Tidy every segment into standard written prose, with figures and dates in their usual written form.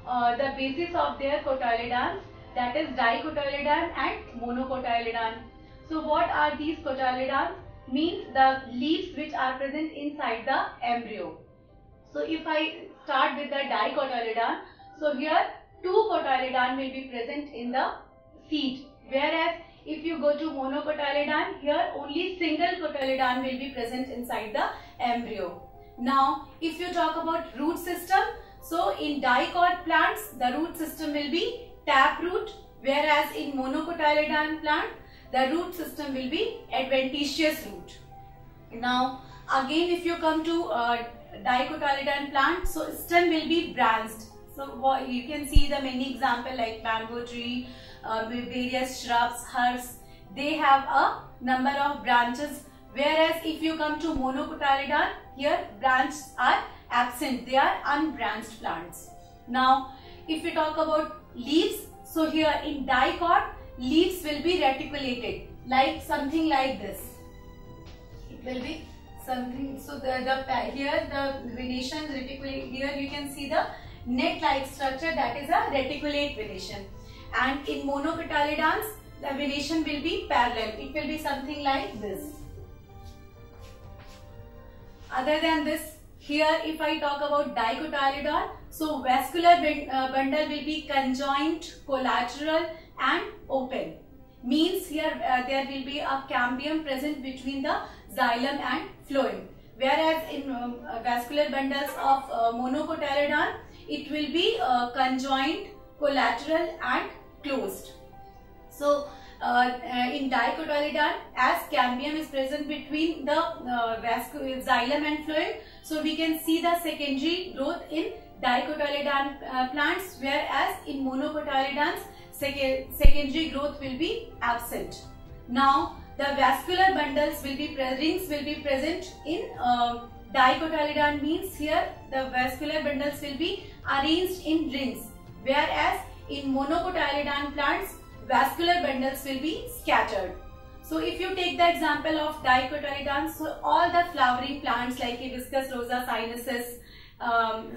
the basis of their cotyledons, that is dicotyledon and monocotyledon. So what are these cotyledons? Means the leaves which are present inside the embryo. So if I start with the dicotyledon, so here two cotyledon will be present in the seed, whereas if you go to monocotyledon, here only single cotyledon will be present inside the embryo. Now if you talk about root system, so in dicot plants the root system will be taproot, whereas in monocotyledon plant the root system will be adventitious root. Now again if you come to dicotyledon plant, so stem will be branched. So you can see the many example like mango tree, various shrubs, herbs, they have a number of branches, whereas if you come to monocotyledon, here branches are absent, they are unbranched plants. Now if we talk about leaves, so here in dicot leaves will be reticulated, like something like this. It will be something, so here the venation reticulate, here you can see the net like structure, that is a reticulate venation. And in monocotyledons the venation will be parallel, it will be something like this. Other than this, here if I talk about dicotyledon, so vascular bundle will be conjoint, collateral and open. Means here there will be a cambium present between the xylem and phloem, whereas in vascular bundles of monocotyledon it will be conjoint, collateral and closed. So in dicotyledon, as cambium is present between the xylem and phloem, so we can see the secondary growth in dicotyledon plants, whereas in monocotyledons secondary growth will be absent. Now the vascular bundles will be rings will be present in dicotyledon, means here the vascular bundles will be arranged in rings, whereas in monocotyledon plants vascular bundles will be scattered. So if you take the example of dicotyledon, so all the flowering plants like hibiscus rosa sinensis,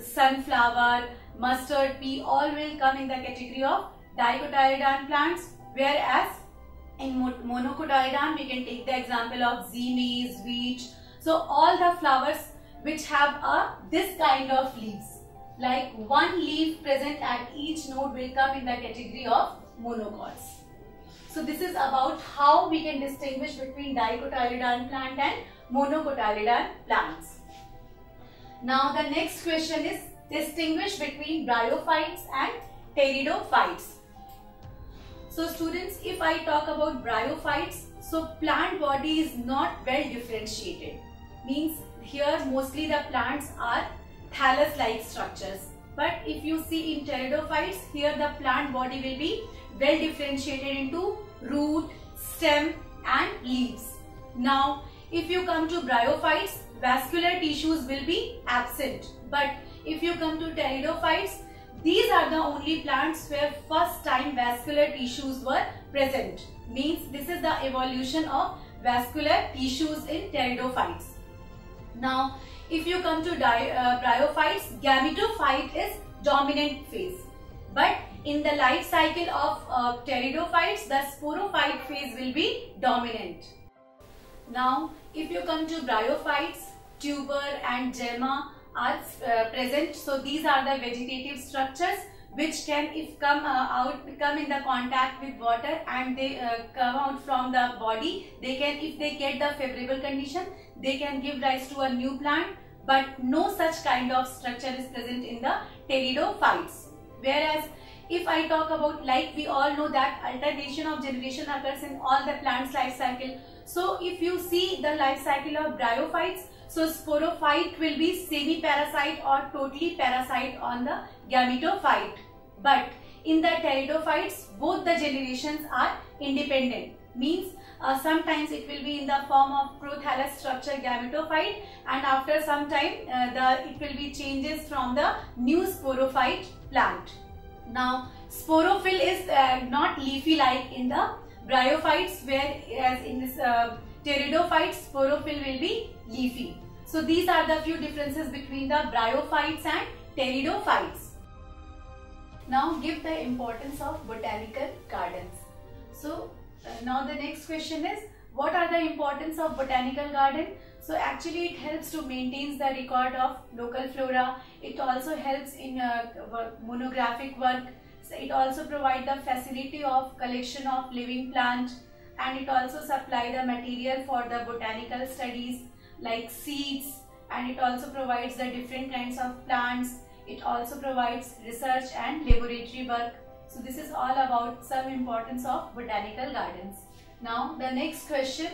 sunflower, mustard pea, all will come in the category of dicotyledon plants, whereas in monocotyledon we can take the example of maize, wheat. So all the flowers which have this kind of leaves, like one leaf present at each node, will come in the category of monocots. So this is about how we can distinguish between dicotyledon plant and monocotyledon plants. Now the next question is distinguish between bryophytes and pteridophytes. So students, if I talk about bryophytes, so plant body is not well differentiated. Means here mostly the plants are thallus-like structures. But if you see in pteridophytes, here the plant body will be well differentiated into root, stem and leaves. Now if you come to bryophytes, vascular tissues will be absent. But if you come to pteridophytes, these are the only plants where first time vascular tissues were present. Means this is the evolution of vascular tissues in pteridophytes. Now if you come to bryophytes, gametophyte is dominant phase. But in the life cycle of pteridophytes, the sporophyte phase will be dominant. Now if you come to bryophytes, tuber and gemma are present. So these are the vegetative structures which can, if come in the contact with water and they come out from the body, they can, if they get the favorable condition, they can give rise to a new plant. But no such kind of structure is present in the pteridophytes. Whereas if I talk about, like we all know that alternation of generation occurs in all the plants life cycle. So if you see the life cycle of bryophytes, so sporophyte will be semi-parasite or totally parasite on the gametophyte. But in the pteridophytes, both the generations are independent. Means sometimes it will be in the form of prothallus structure gametophyte, and after some time it will be changes from the new sporophyte plant. Now sporophyll is not leafy like in the bryophytes, whereas in this pteridophytes sporophyll will be leafy. So these are the few differences between the bryophytes and pteridophytes. Now give the importance of botanical gardens. So now the next question is, what are the importance of botanical garden? So actually it helps to maintain the record of local flora. It also helps in monographic work. So it also provides the facility of collection of living plant, and it also supply the material for the botanical studies like seeds, and it also provides the different kinds of plants. It also provides research and laboratory work. So this is all about some importance of botanical gardens. Now the next question,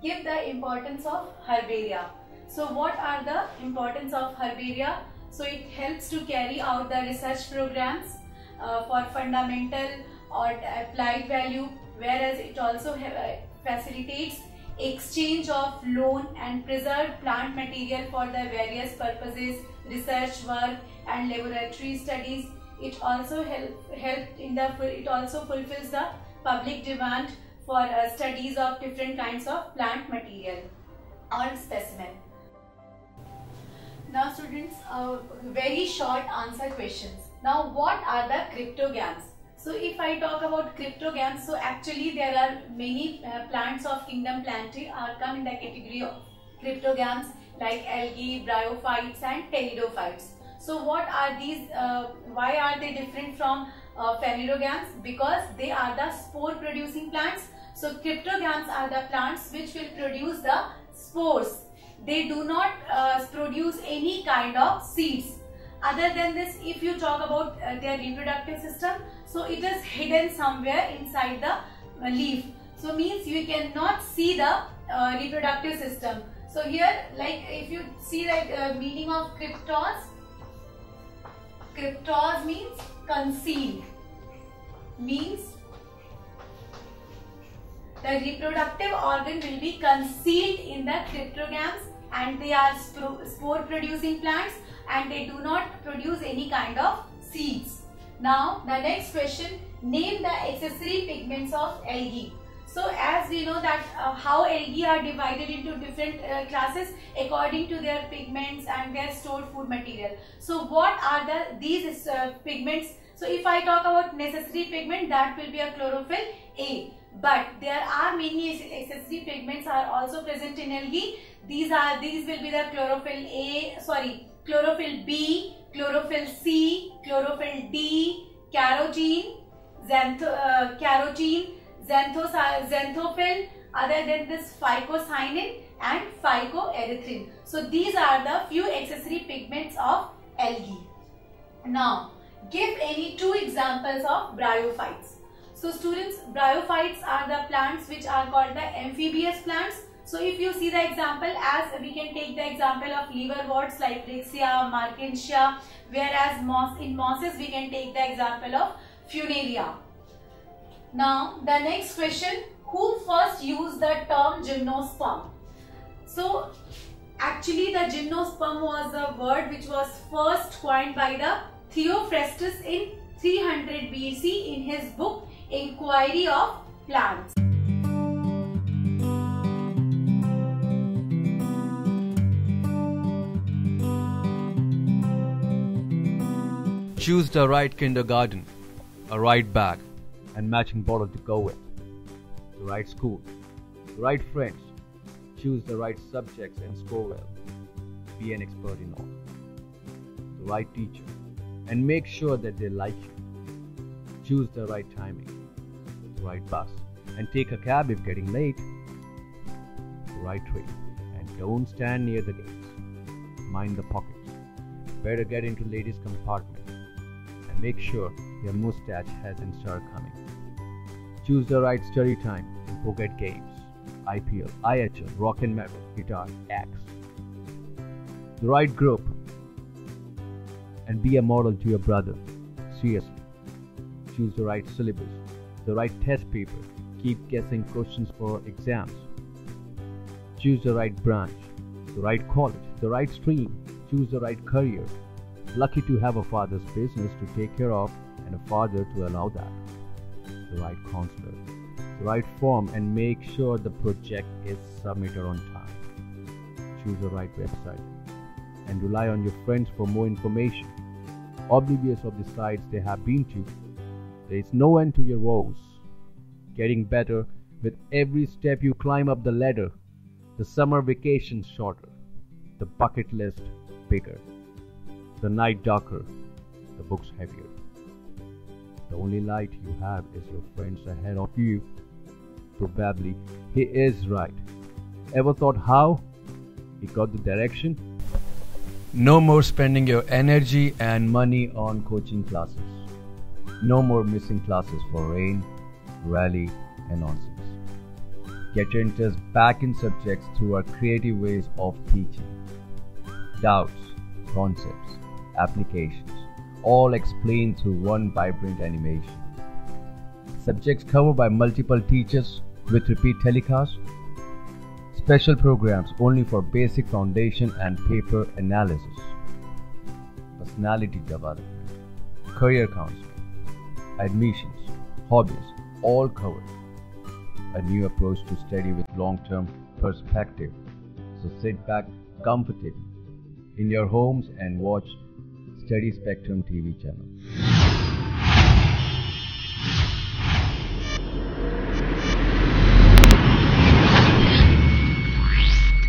give the importance of herbaria. So what are the importance of herbaria? So it helps to carry out the research programs for fundamental or applied value, whereas it also facilitates exchange of loan and preserved plant material for the various purposes, research work and laboratory studies. It also it also fulfills the public demand for studies of different kinds of plant material or specimen. Now students, very short answer questions. Now what are the cryptogams? So if I talk about cryptogams, so actually there are many plants of kingdom Plantae are come in the category of cryptogams like algae, bryophytes and pteridophytes. So what are these, why are they different from phanerogams? Because they are the spore producing plants. So cryptogams are the plants which will produce the spores. They do not produce any kind of seeds. Other than this, if you talk about their reproductive system, so it is hidden somewhere inside the leaf. So means you cannot see the reproductive system. So here, like if you see like meaning of cryptos, cryptos means concealed, means the reproductive organ will be concealed in the cryptogams, and they are spore producing plants and they do not produce any kind of seeds. Now the next question, name the accessory pigments of algae. So as we know that how algae are divided into different classes according to their pigments and their stored food material. So what are these pigments? So if I talk about necessary pigment, that will be a chlorophyll A. But there are many accessory pigments are also present in algae. These will be the chlorophyll B, chlorophyll C, chlorophyll D, carotene, xanthophyll, other than this phycocyanin and phycoerythrin. So these are the few accessory pigments of algae. Now give any two examples of bryophytes. So students, bryophytes are the plants which are called the amphibious plants. So if you see the example, as we can take the example of liverworts like Brixia, Markensia, whereas in mosses we can take the example of Funaria. Now the next question, who first used the term gymnosperm? So actually the gymnosperm was a word which was first coined by the Theophrastus in 300 BC in his book Inquiry of Plants. Choose the right kindergarten, a right bag and matching bottle to go with, the right school, the right friends, choose the right subjects and score well, be an expert in all, the right teacher and make sure that they like you, choose the right timing, the right bus and take a cab if getting late, the right train and don't stand near the gates, mind the pockets, better get into ladies' compartment. Make sure your mustache hasn't started coming. Choose the right study time and forget games, IPL, IHL, rock and metal, guitar, axe. The right group and be a model to your brother. Seriously. Choose the right syllabus, the right test paper. Keep guessing questions for exams. Choose the right branch, the right college, the right stream. Choose the right career. Lucky to have a father's business to take care of and a father to allow that. The right counselor, the right form and make sure the project is submitted on time. Choose the right website and rely on your friends for more information. oblivious of the sights they have been to. There is no end to your woes. Getting better with every step you climb up the ladder. The summer vacation shorter, the bucket list bigger, the night darker, the books heavier. The only light you have is your friends ahead of you. Probably he is right. Ever thought how he got the direction? No more spending your energy and money on coaching classes. No more missing classes for rain, rally, and nonsense. Get your interest back in subjects through our creative ways of teaching. Doubts, concepts, applications, all explained through one vibrant animation. Subjects covered by multiple teachers with repeat telecasts. Special programs only for basic foundation and paper analysis. Personality development, career counseling, admissions, hobbies, all covered. A new approach to study with long-term perspective. So sit back comfortably in your homes and watch Study Spectrum TV channel.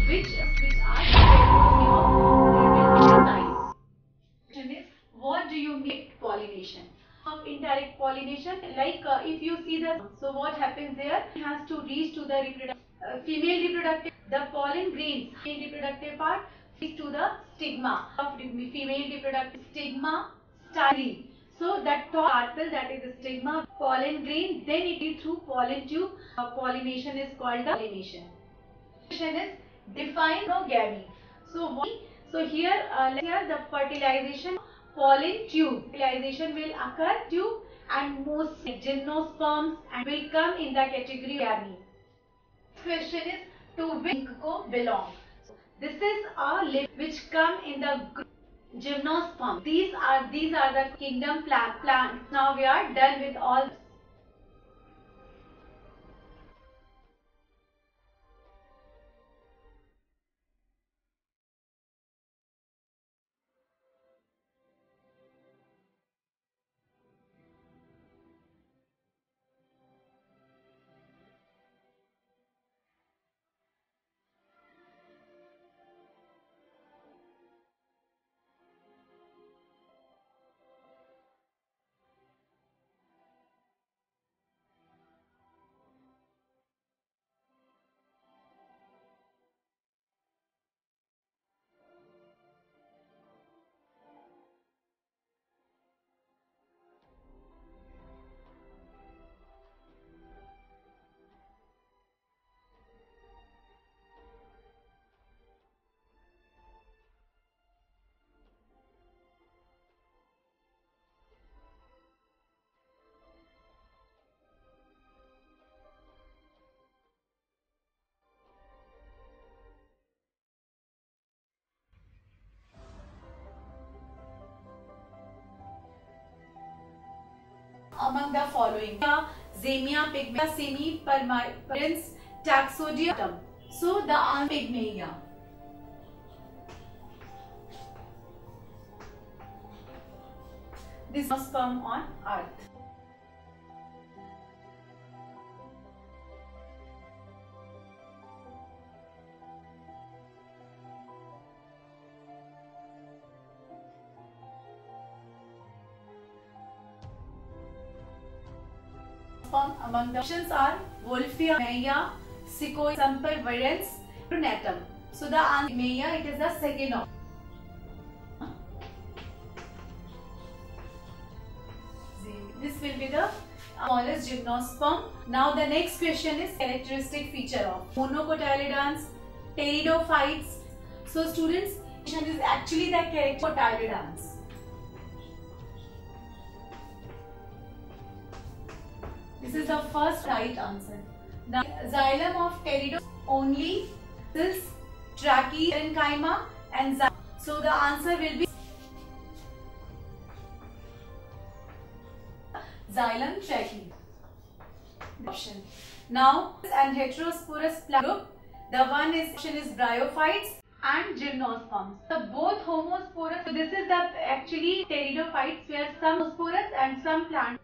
Which are types. What do you mean pollination? Of indirect pollination, like if you see the, so what happens there, it has to reach to the female reproductive, the pollen grains, female reproductive part, reach to the stigma of female reproductive stigma style. So that top carpel, that is the stigma, pollen grain, then it is through pollen tube. Pollination is called the pollination. Pollination is define monogamy. So here, here the fertilization pollen tube. Fertilization will occur tube and most gymnosperms and will come in the category of monogamy. Question is to which ko belong. So this is a list which come in the group gymnosperm. These are the kingdom plants. Now we are done with all. Among the following: Zamia pygmea, semi-permanence, taxodium. So the answer pygmea. This was sperm on earth. Among the options are Wolffia, Meia, Sequoia, Sempervirens, Pronatum. So the answer Meia, it is the second option. This will be the smallest gymnosperm. Now the next question is characteristic feature of monocotyledons, pteridophytes. So students, this is actually the character of cotyledons. This is the first right answer. The xylem of pteridophytes only cells, tracheparenchyma and xylem. So the answer will be xylem trache. Now and heterosporous plant group. The one is option is bryophytes. and gymnosperms. So both homosporous. So this is the actually pteridophytes where some homosporous and some plants.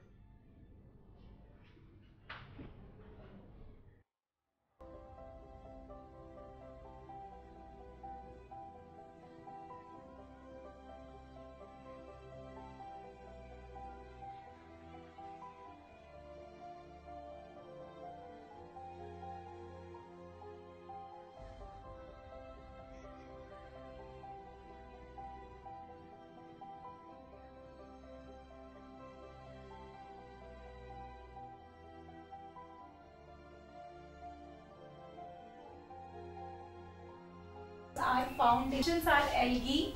Our foundations are algae,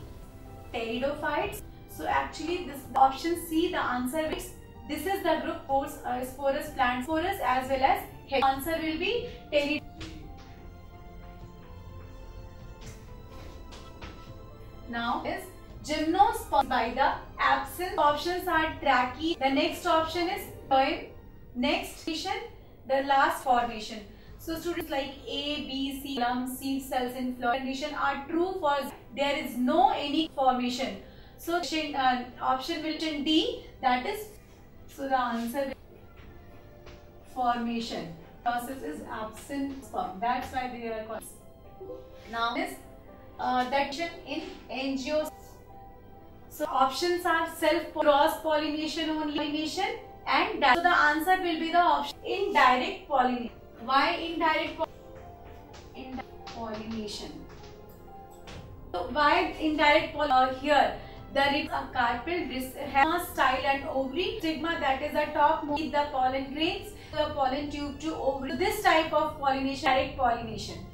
pteridophytes. So actually this option C, the answer is, this is the group sporous plants, sporous as well as head. Answer will be pteridophytes. Now is gymnosperms by the absence. Options are trachea. The next option is poem. Next formation, the last formation. So students like A, B, C, seed cells in flower condition are true for there is no any formation. So option will be D, that is, so the answer formation. Process is absent sperm. That's why they are called. Now is that in angios. So options are self cross pollination only, pollination and so the answer will be the option indirect pollination. Why indirect pollination? So why indirect pollination? Here the carpel has style and ovary stigma, that is the top most the pollen grains, the pollen tube to ovary. So this type of pollination, direct pollination.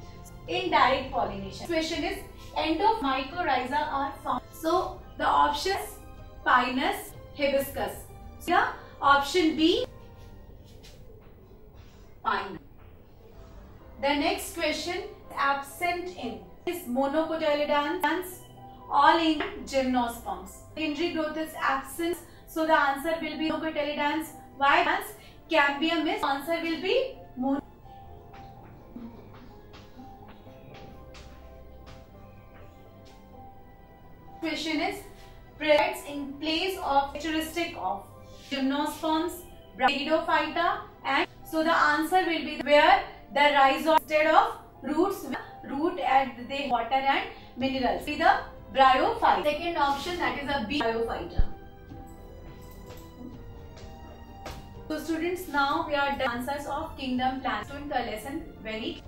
Indirect pollination. Question is endomycorrhiza are found. So the options Pinus, hibiscus. So the option B, pine. The next question absent in is monocotyledons, all in gymnosperms. Secondary growth is absent, so the answer will be monocotyledons. Why? Cambium is answer will be mono. Question is presents in place of characteristic of gymnosperms, Bryophyta, and so the answer will be where the rhizome instead of roots, root and they water and minerals. Be the Bryophyta. Second option, that is a B, Bryophyta. So students, now we are done answers of kingdom plants. Student, the lesson very